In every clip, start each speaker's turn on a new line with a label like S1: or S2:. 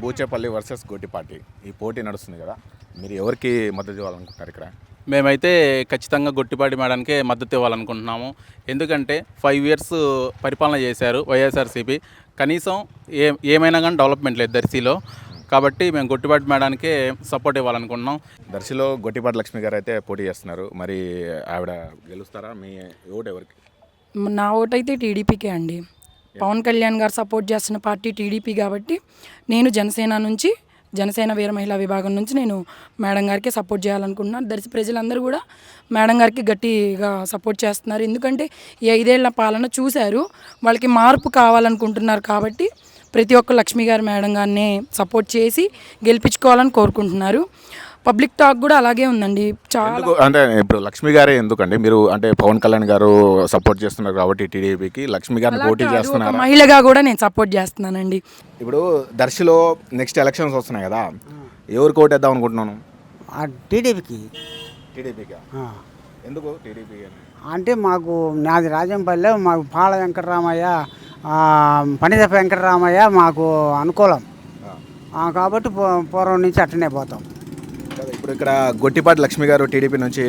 S1: Boochepalli versus Gottipati ఈ పోటీ నడుస్తుంది కదా, మీరు ఎవరికి మద్దతు ఇవ్వాలనుకుంటున్నారు ఇక్కడ?
S2: మేమైతే ఖచ్చితంగా గొట్టిపాటి మేడానికే మద్దతు ఇవ్వాలనుకుంటున్నాము. ఎందుకంటే 5 years పరిపాలన చేశారు వైఎస్ఆర్సీపీ. కనీసం ఏమైనా కానీ డెవలప్మెంట్ లేదు దర్శిలో. కాబట్టి మేము గొట్టిపాటి మేడానికే సపోర్ట్ ఇవ్వాలనుకుంటున్నాం.
S1: దర్శిలో గొట్టిపాటి లక్ష్మి గారు అయితే పోటీ చేస్తున్నారు. మరి ఆవిడ గెలుస్తారా? మీ ఓటు ఎవరికి?
S3: నా ఓటు అయితే టీడీపీకే అండి. పవన్ కళ్యాణ్ గారు సపోర్ట్ చేస్తున్న పార్టీ టీడీపీ కాబట్టి నేను జనసేన వీర మహిళా విభాగం నుంచి నేను మేడం గారికి సపోర్ట్ చేయాలనుకుంటున్నాను. దర్శి ప్రజలందరూ కూడా మేడం గారికి గట్టిగా సపోర్ట్ చేస్తున్నారు. ఎందుకంటే ఈ 5 ఏళ్ల పాలన చూశారు, వాళ్ళకి మార్పు కావాలనుకుంటున్నారు. కాబట్టి ప్రతి ఒక్క లక్ష్మి గారు మేడం గారిని సపోర్ట్ చేసి గెలిపించుకోవాలని కోరుకుంటున్నారు. పబ్లిక్ టాక్ కూడా అలాగే ఉందండి. చాలా
S1: అంటే ఇప్పుడు లక్ష్మి గారే ఎందుకండి? మీరు అంటే పవన్ కళ్యాణ్ గారు సపోర్ట్ చేస్తున్నారు కాబట్టి టీడీపీకి లక్ష్మి గారిని పోటీ చేస్తున్నారు.
S3: మహిళగా కూడా నేను సపోర్ట్ చేస్తున్నానండి.
S1: ఇప్పుడు దర్శిలో నెక్స్ట్ ఎలక్షన్స్ వస్తున్నాయి కదా, ఎవరికి ఓటేద్దాం అనుకుంటున్నాను?
S4: టీడీపీకి.
S1: టీడీపీగా? ఎందుకు టీడీపీ
S4: అంటే మాకు నాది రాజంపల్లె, మాకు పాల వెంకటరామయ్య, పనిదప్ప వెంకటరామయ్య మాకు అనుకూలం కాబట్టి పూర్వం నుంచి అట్టనే పోతాం.
S1: ఇప్పుడు ఇక్కడ గొట్టిపాటి లక్ష్మి గారు టీడీపీ నుంచి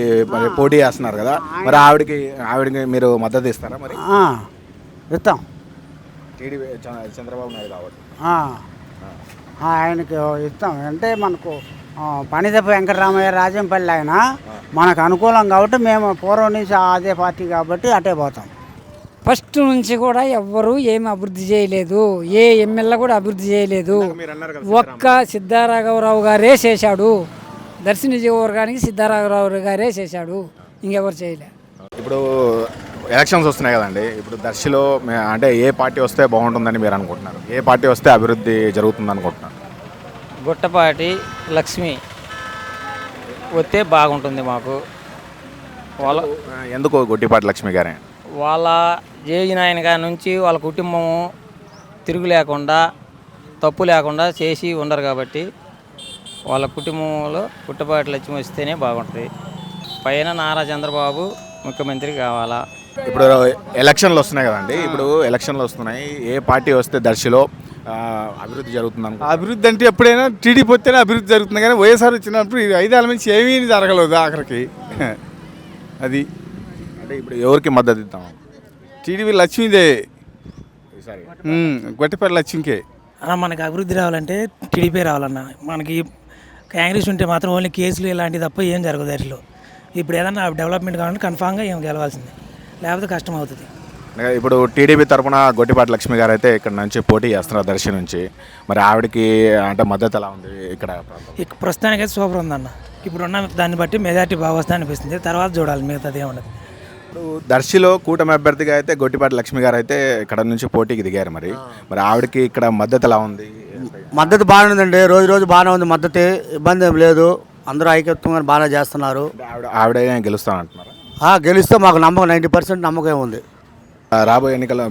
S1: పోటీ చేస్తున్నారు కదా, మరి ఆవిడకి మీరు మద్దతు ఇస్తారా? మరి
S4: ఇస్తాం.
S1: టీడీపీ చంద్రబాబు నాయుడు కాబట్టి
S4: ఆయనకి ఇస్తాం. అంటే మనకు పనిదప్ప వెంకటరామయ్య రాజంపల్లి ఆయన మనకు అనుకూలం కాబట్టి మేము పూర్వం నుంచి అదే పార్టీ కాబట్టి అటే పోతాం.
S5: ఫస్ట్ నుంచి కూడా ఎవ్వరూ ఏమి అభివృద్ధి చేయలేదు, ఏ ఎమ్మెల్యే కూడా అభివృద్ధి చేయలేదు. ఒక్క సిద్ధారాఘవరావు గారే చేశాడు. దర్శి నియోజకవర్గానికి సిద్ధారాఘవరావు గారే చేశాడు, ఇంకెవరు చేయలే.
S1: ఇప్పుడు ఎలక్షన్స్ వస్తున్నాయి కదండి, ఇప్పుడు దర్శిలో అంటే ఏ పార్టీ వస్తే బాగుంటుందని మీరు అనుకుంటున్నారు? ఏ పార్టీ వస్తే అభివృద్ధి జరుగుతుంది అనుకుంటున్నారు?
S6: గొట్టపాటి లక్ష్మి వస్తే బాగుంటుంది మాకు. వాళ్ళ
S1: ఎందుకు గొట్టిపాటి లక్ష్మి గారే?
S6: వాళ్ళ జేజనాయన గారి నుంచి వాళ్ళ కుటుంబము తిరుగు లేకుండా తప్పు లేకుండా చేసి ఉండరు కాబట్టి వాళ్ళ కుటుంబంలో గొట్టపాటి లక్ష్మి వస్తేనే బాగుంటుంది. పైన నారా చంద్రబాబు ముఖ్యమంత్రి కావాలా.
S1: ఇప్పుడు ఎలక్షన్లు వస్తున్నాయి కదండి, ఇప్పుడు ఎలక్షన్లు వస్తున్నాయి, ఏ పార్టీ వస్తే దర్శిలో అభివృద్ధి జరుగుతుంది?
S7: అభివృద్ధి అంటే ఎప్పుడైనా టీడీపీ వస్తేనే అభివృద్ధి జరుగుతుంది, కానీ వైఎస్ఆర్ వచ్చినప్పుడు 5 ఏళ్ళ నుంచి ఏమీ జరగలేదు ఆఖరికి. అది
S1: అంటే ఇప్పుడు ఎవరికి మద్దతు ఇద్దాం?
S7: టీడీపీ లక్ష్మీదే, గొట్టిపాటి లక్ష్మికే.
S8: అలా మనకి అభివృద్ధి రావాలంటే టీడీపీ రావాలన్న. మనకి కాంగ్రెస్ ఉంటే మాత్రం ఓన్లీ కేసులు ఇలాంటివి తప్ప ఏం జరగదు దాంట్లో. ఇప్పుడు ఏదన్నా డెవలప్మెంట్ కావాలంటే కన్ఫామ్గా ఏం గెలవాల్సిందే, లేకపోతే కష్టం అవుతుంది.
S1: ఇప్పుడు టీడీపీ తరఫున గొట్టిపాటి లక్ష్మి గారు అయితే ఇక్కడ నుంచి పోటీ చేస్తున్నారు దర్శి నుంచి. మరి ఆవిడకి అంటే మద్దతు ఎలా ఉంది ఇక్కడ?
S8: ప్రస్తుతానికైతే సూపర్ ఉందన్న. ఇప్పుడున్న దాన్ని బట్టి మెజార్టీ బాగా వస్తా అనిపిస్తుంది, తర్వాత చూడాలి మిగతాది ఏముండదు.
S1: ఇప్పుడు దర్శిలో కూటమి అభ్యర్థిగా అయితే గొట్టిపాటి లక్ష్మి గారు అయితే ఇక్కడ నుంచి పోటీకి దిగారు. మరి ఆవిడకి ఇక్కడ మద్దతు ఎలా ఉంది?
S4: మద్దతు బాగానే ఉందండి, రోజు బాగానే ఉంది మద్దతు, ఇబ్బంది ఏం లేదు. అందరూ ఐక్యత్వంగా బాగానే చేస్తున్నారు.
S1: ఆవిడ గెలుస్తానంటున్నారు?
S4: గెలిస్తే మాకు నమ్మకం 90% నమ్మకం ఉంది.
S1: రాబోయే ఎన్నికలు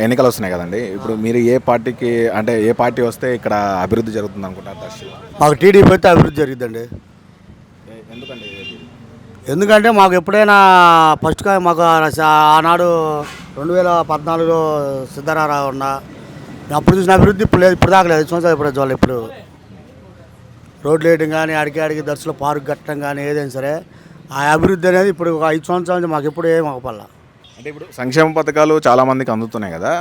S1: ఎన్నికలు వస్తున్నాయి కదండి, ఇప్పుడు మీరు ఏ పార్టీకి అంటే ఏ పార్టీ వస్తే ఇక్కడ అభివృద్ధి జరుగుతుంది అనుకుంటారు దర్శిలో?
S4: మాకు టీడీపీ అయితే అభివృద్ధి జరిగిద్దండి. ఎందుకంటే మాకు ఎప్పుడైనా ఫస్ట్గా మాకు ఆనాడు 2014లో సిద్ధరారావు ఉన్నా అప్పుడు చూసిన అభివృద్ధి ఇప్పుడు లేదు, ఇప్పుడు దాకా లేదు. 5 సంవత్సరాలు ఇప్పుడు చూడాలి. ఇప్పుడు రోడ్లు వేయడం కానీ అడిగి దర్శలో పార్క్ కట్టడం కానీ ఏదైనా సరే ఆ అభివృద్ధి అనేది ఇప్పుడు 5 సంవత్సరాల నుంచి మాకు ఎప్పుడు ఏం అవ్వాల.
S1: అంటే ఇప్పుడు సంక్షేమ పథకాలు చాలా మందికి అందుతున్నాయి కదా,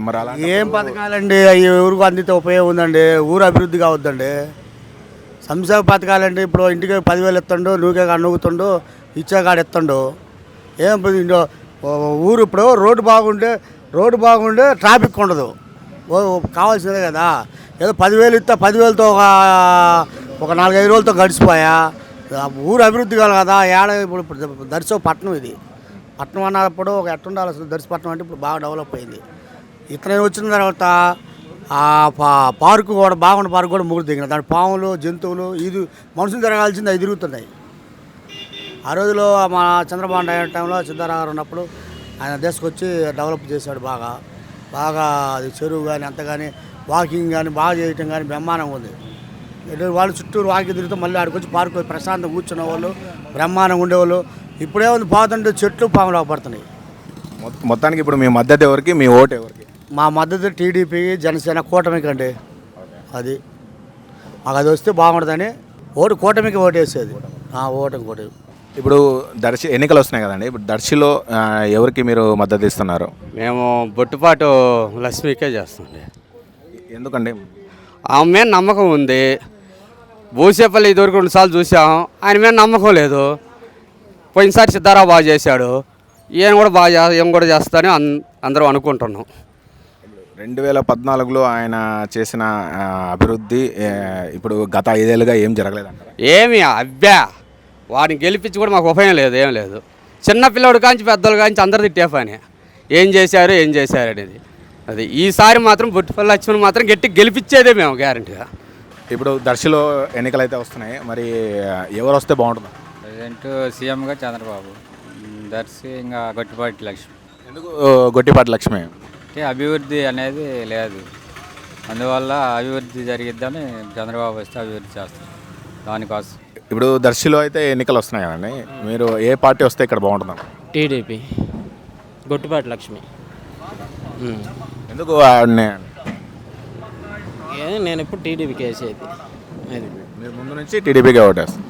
S1: మరి అలా
S4: ఏం పథకాలండి అవి ఎవరికి అందితే ఉపయోగం ఉందండి? ఊరు అభివృద్ధి కావద్దండి. సంక్షేమ పథకాలంటే ఇప్పుడు ఇంటికి 10,000 ఇస్తుండు, నువ్వుకే నూగుతుండు, ఇచ్చేకాడ ఇస్తుండు. ఏం ఊరు ఇప్పుడు రోడ్డు బాగుండే ట్రాఫిక్ ఉండదు, కావాల్సిందే కదా. ఏదో 10,000 ఇస్తే 10,000తో ఒక 4-5 రోజులతో గడిచిపోయా. ఊరు అభివృద్ధి కావాలి కదా. ఇప్పుడు దర్శి పట్టణం, ఇది పట్టణం అన్నప్పుడు ఒక ఎట్టుండాలి అసలు. దర్శిపట్నం అంటే ఇప్పుడు బాగా డెవలప్ అయింది. ఇతను వచ్చిన తర్వాత పార్కు కూడా బాగుండే పార్కు కూడా ముగ్గురు దిగిన దాని పాములు జంతువులు ఇది మనుషులు తిరగాల్సింది అవి తిరుగుతున్నాయి. ఆ రోజులో మా చంద్రబాబు నాయుడు టైంలో సిద్ధారాఘవరావు ఉన్నప్పుడు ఆయన తీసుకొచ్చి డెవలప్ చేశాడు బాగా అది చెరువు కానీ అంత కానీ వాకింగ్ కానీ బాగా చేయటం కానీ బ్రహ్మాండంగా ఉంది. వాళ్ళు చుట్టూరు వాకింగ్ తిరుగుతూ మళ్ళీ ఆడికి వచ్చి పార్కు ప్రశాంతంగా కూర్చునే వాళ్ళు బ్రహ్మాండంగా ఉండేవాళ్ళు. ఇప్పుడే ఉంది పోతుంటే చెట్లు పాములు పడుతున్నాయి.
S1: మొత్తానికి ఇప్పుడు మీ మద్దతు ఎవరికి, మీ ఓటు ఎవరికి?
S4: మా మద్దతు టీడీపీ జనసేన కూటమికి అండి. అది మాకు అది వస్తే బాగుంటుందని కూటమికి ఓటేసేది ఓటమి కోటి.
S1: ఇప్పుడు దర్శి ఎన్నికలు వస్తున్నాయి కదండి, ఇప్పుడు దర్శిలో ఎవరికి మీరు మద్దతు ఇస్తున్నారు?
S9: మేము బొట్టుపాటు లక్ష్మికే చేస్తుండే.
S1: ఎందుకండి?
S9: ఆమె మీద నమ్మకం ఉంది. భూసేపల్లి ఇదివరకు 2 సార్లు చూసాం, ఆయన మీద నమ్మకం లేదు. పోయినసారి సిద్ధారావు బాగా చేశాడు, ఈయన కూడా ఏం కూడా చేస్తానని అందరం అనుకుంటున్నాం.
S1: 2014లో ఆయన చేసిన అభివృద్ధి ఇప్పుడు గత 5 ఏళ్ళుగా ఏం జరగలేదంటారా?
S9: ఏమి అబ్బా, వాడిని గెలిపించి కూడా మాకు ఉపయోగం లేదు, ఏం లేదు. చిన్నపిల్లడు కాంచి పెద్దోళ్ళు కాంచి అందరు తిట్టే పని ఏం చేశారు అనేది. అది ఈసారి మాత్రం బొట్టుపల్లి లక్ష్మణ్ మాత్రం గట్టి గెలిపించేదే మేము గ్యారంటీగా.
S1: ఇప్పుడు దర్శిలో ఎన్నికలు అయితే వస్తున్నాయి, మరి ఎవరు వస్తే బాగుంటుంది?
S10: ప్రజెంట్ సీఎంగా చంద్రబాబు, దర్శి ఇంకా గొట్టిపాటి లక్ష్మి.
S1: ఎందుకు గొట్టిపాటి లక్ష్మి?
S10: అంటే అభివృద్ధి అనేది లేదు, అందువల్ల అభివృద్ధి జరిగిద్దని చంద్రబాబు వస్తే అభివృద్ధి చేస్తారు దానికోసం.
S1: ఇప్పుడు దర్శిలో అయితే ఎన్నికలు వస్తున్నాయి కదండి, మీరు ఏ పార్టీ వస్తే ఇక్కడ బాగుంటుంది?
S11: టీడీపీ, గొట్టిపాటి లక్ష్మి.
S1: ఎందుకు ఆవిడనే?
S11: నేను ఇప్పుడు టీడీపీకి వేసేది.
S1: మీరు ముందు నుంచి టీడీపీకి ఓటేస్తారు.